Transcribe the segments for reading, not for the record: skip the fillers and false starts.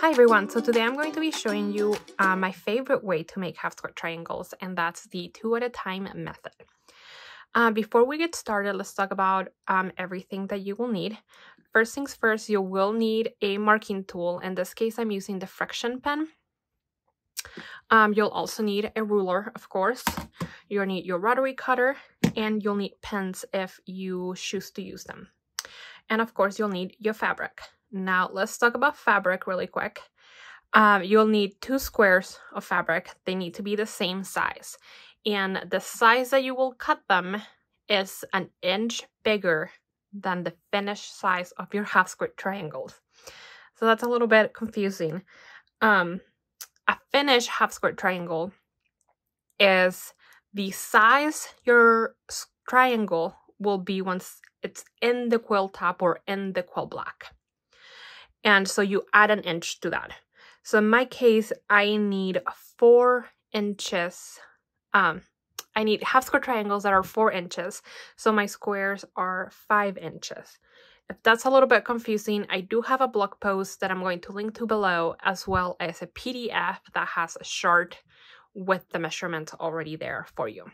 Hi everyone, so today I'm going to be showing you my favorite way to make half square triangles, and that's the 2 at a time method. Before we get started, let's talk about everything that you will need. First things first, you will need a marking tool. In this case, I'm using the Friction pen. You'll also need a ruler, of course. You'll need your rotary cutter, and you'll need pens if you choose to use them. And of course, you'll need your fabric. Now, let's talk about fabric really quick. You'll need 2 squares of fabric. They need to be the same size. And the size that you will cut them is an inch bigger than the finished size of your half square triangles. So that's a little bit confusing. A finished half square triangle is the size your triangle will be once it's in the quilt top or in the quilt block. And so you add an inch to that. So in my case, I need 4 inches. I need half square triangles that are 4 inches. So my squares are 5 inches. If that's a little bit confusing, I do have a blog post that I'm going to link to below, as well as a PDF that has a chart with the measurements already there for you.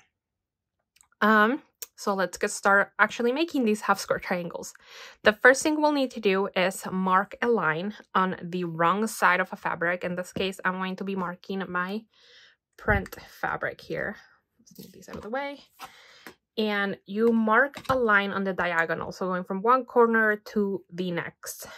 So let's get started actually making these half square triangles. The first thing we'll need to do is mark a line on the wrong side of a fabric. In this case, I'm going to be marking my print fabric here. Let's move these out of the way. And you mark a line on the diagonal, so going from one corner to the next.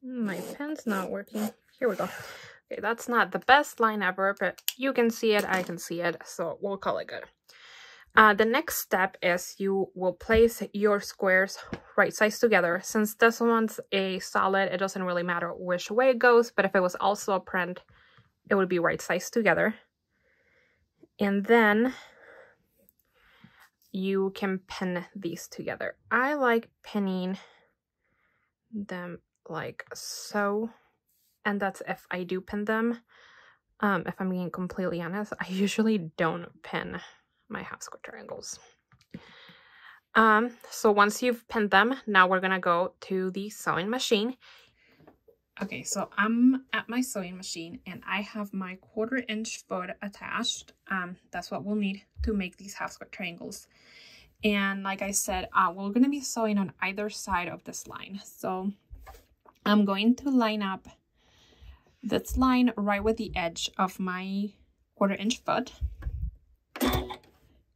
My pen's not working. Here we go. Okay, that's not the best line ever, but you can see it, I can see it, so we'll call it good. The next step is you will place your squares right sides together. Since this one's a solid, it doesn't really matter which way it goes, but if it was also a print, it would be right sides together. And then you can pin these together. I like pinning them like so, and that's if I do pin them. If I'm being completely honest, I usually don't pin my half square triangles. So once you've pinned them, now we're gonna go to the sewing machine. Okay, so I'm at my sewing machine and I have my 1/4 inch foot attached. That's what we'll need to make these half square triangles. And like I said, we're gonna be sewing on either side of this line. So I'm going to line up this line right with the edge of my 1/4 inch foot.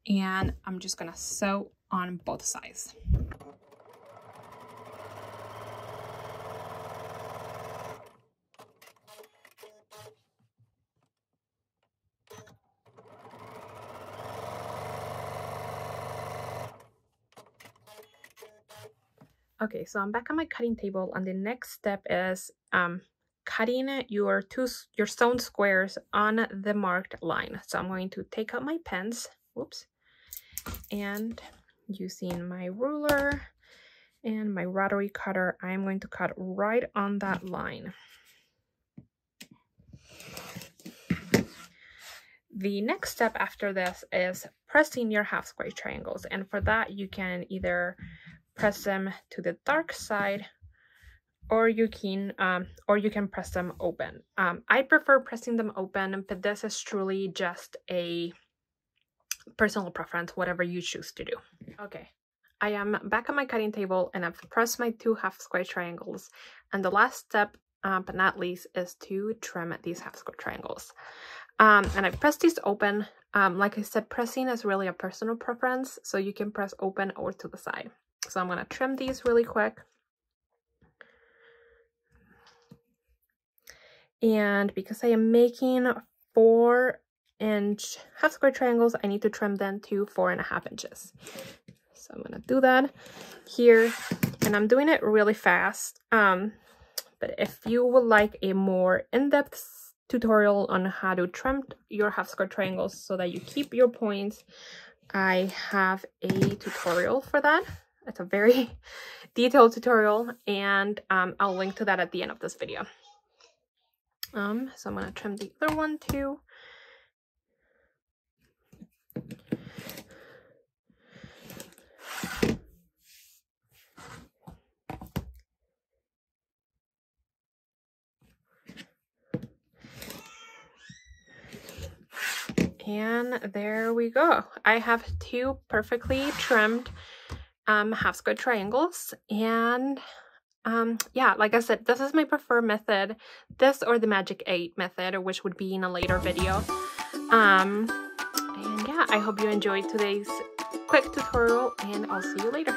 And I'm just gonna sew on both sides. Okay, so I'm back on my cutting table, and the next step is cutting your sewn squares on the marked line. So I'm going to take out my pens, whoops, and using my ruler and my rotary cutter, I'm going to cut right on that line. The next step after this is pressing your half square triangles, and for that you can either press them to the dark side, or you can press them open. I prefer pressing them open, but this is truly just a personal preference, whatever you choose to do. Okay, I am back on my cutting table and I've pressed my 2 half square triangles, and the last step, but not least, is to trim these half square triangles. And I've pressed these open. Like I said, pressing is really a personal preference, so you can press open or to the side. So I'm going to trim these really quick. And because I am making 4 inch half square triangles, I need to trim them to 4.5 inches. So I'm going to do that here, and I'm doing it really fast. But if you would like a more in-depth tutorial on how to trim your half square triangles so that you keep your points, I have a tutorial for that. It's a very detailed tutorial, and I'll link to that at the end of this video. So I'm going to trim the other one too. And there we go. I have 2 perfectly trimmed half square triangles, and yeah, like I said, this is my preferred method, this or the Magic 8 method, which would be in a later video. And yeah, I hope you enjoyed today's quick tutorial, and I'll see you later.